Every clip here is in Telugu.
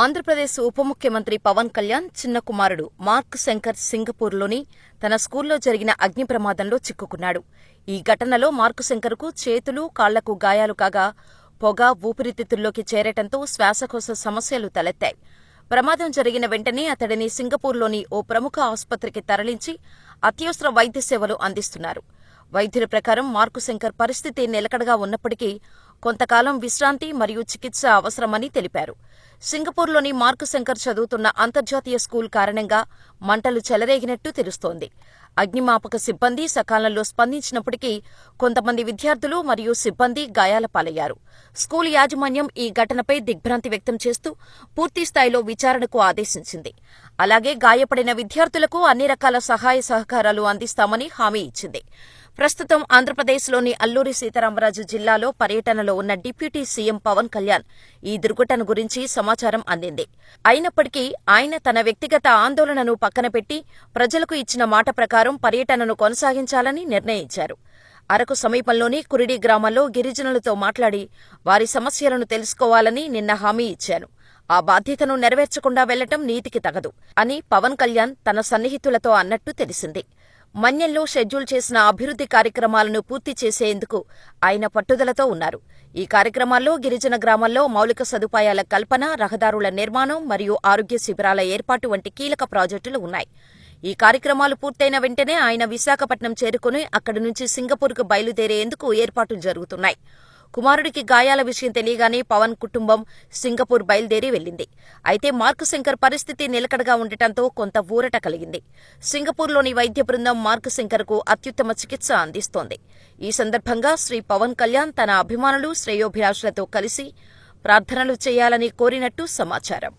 ఆంధ్రప్రదేశ్ ఉప ముఖ్యమంత్రి పవన్ కళ్యాణ్ చిన్న కుమారుడు మార్క్ శంకర్ సింగపూర్లోని తన స్కూల్లో జరిగిన అగ్ని ప్రమాదంలో చిక్కుకున్నాడు. ఈ ఘటనలో మార్క్ శంకర్కు చేతులు, కాళ్లకు గాయాలు కాగా పొగ ఊపిరితిత్తుల్లోకి చేరటంతో శ్వాసకోశ సమస్యలు తలెత్తాయి. ప్రమాదం జరిగిన వెంటనే అతడిని సింగపూర్లోని ఓ ప్రముఖ ఆసుపత్రికి తరలించి అత్యవసర వైద్య సేవలు అందిస్తున్నారు. వైద్యుల ప్రకారం మార్క్ శంకర్ పరిస్థితి నిలకడగా ఉన్నప్పటికీ కొంతకాలం విశ్రాంతి మరియు చికిత్స అవసరమని తెలిపారు. సింగపూర్లోని మార్క్ శంకర్ చదువుతున్న అంతర్జాతీయ స్కూల్ కారణంగా మంటలు చెలరేగినట్టు తెలుస్తోంది. అగ్నిమాపక సిబ్బంది సకాలంలో స్పందించినప్పటికీ కొంతమంది విద్యార్థులు మరియు సిబ్బంది గాయాల పాలయ్యారు. స్కూల్ యాజమాన్యం ఈ ఘటనపై దిగ్భ్రాంతి వ్యక్తం చేస్తూ పూర్తిస్థాయిలో విచారణకు ఆదేశించింది. అలాగే గాయపడిన విద్యార్థులకు అన్ని రకాల సహాయ సహకారాలు అందిస్తామని హామీ ఇచ్చింది. ప్రస్తుతం ఆంధ్రప్రదేశ్లోని అల్లూరి సీతారామరాజు జిల్లాలో పర్యటనలో ఉన్న డిప్యూటీ సీఎం పవన్ కళ్యాణ్ ఈ దుర్ఘటన గురించి సమాచారం అందింది. అయినప్పటికీ ఆయన తన వ్యక్తిగత ఆందోళనను పక్కనపెట్టి ప్రజలకు ఇచ్చిన మాట ప్రకారం పర్యటనను కొనసాగించాలని నిర్ణయించారు. అరకు సమీపంలోని కురిడి గ్రామంలో గిరిజనులతో మాట్లాడి వారి సమస్యలను తెలుసుకోవాలని నిన్న హామీ ఇచ్చాను. ఆ బాధ్యతను నెరవేర్చకుండా వెళ్లటం నీతికి తగదు అని పవన్ కళ్యాణ్ తన సన్నిహితులతో అన్నట్టు తెలిసింది. మన్యంలో షెడ్యూల్ చేసిన అభివృద్ధి కార్యక్రమాలను పూర్తి చేసేందుకు ఆయన పట్టుదలతో ఉన్నారు. ఈ కార్యక్రమాల్లో గిరిజన గ్రామాల్లో మౌలిక సదుపాయాల కల్పన, రహదారుల నిర్మాణం మరియు ఆరోగ్య శిబిరాల ఏర్పాటు వంటి కీలక ప్రాజెక్టులు ఉన్నాయి. ఈ కార్యక్రమాలు పూర్తయిన వెంటనే ఆయన విశాఖపట్నం చేరుకుని అక్కడి నుంచి సింగపూర్కు బయలుదేరేందుకు ఏర్పాట్లు జరుగుతున్నాయి. కుమారుడికి గాయాల విషయం తెలియగానే పవన్ కుటుంబం సింగపూర్ బయలుదేరి వెళ్లింది. అయితే మార్క్ శంకర్ పరిస్థితి నిలకడగా ఉండటంతో కొంత ఊరట కలిగింది. సింగపూర్లోని వైద్య బృందం మార్క్ శంకర్కు అత్యుత్తమ చికిత్స అందిస్తోంది. ఈ సందర్భంగా శ్రీ పవన్ కళ్యాణ్ తన అభిమానులు, శ్రేయోభిలాషులతో కలిసి ప్రార్థనలు చేయాలని కోరినట్టు సమాచారం.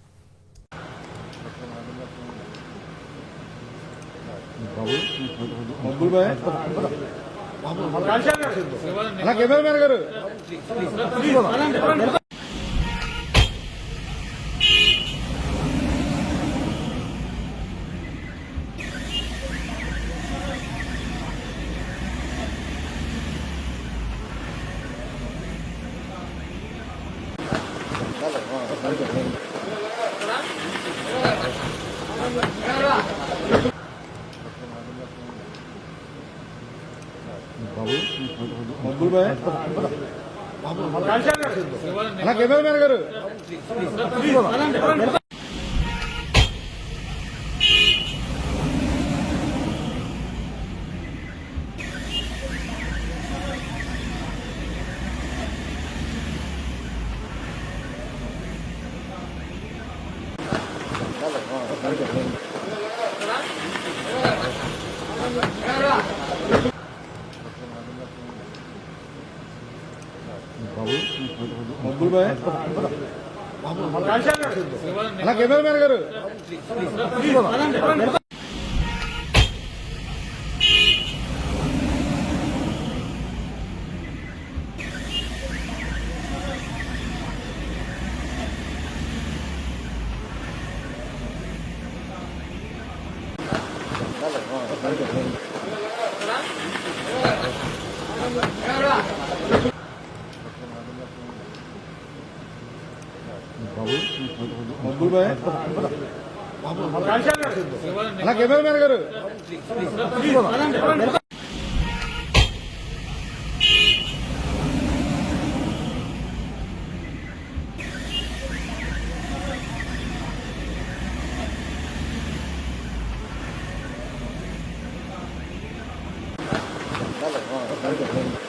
Hello.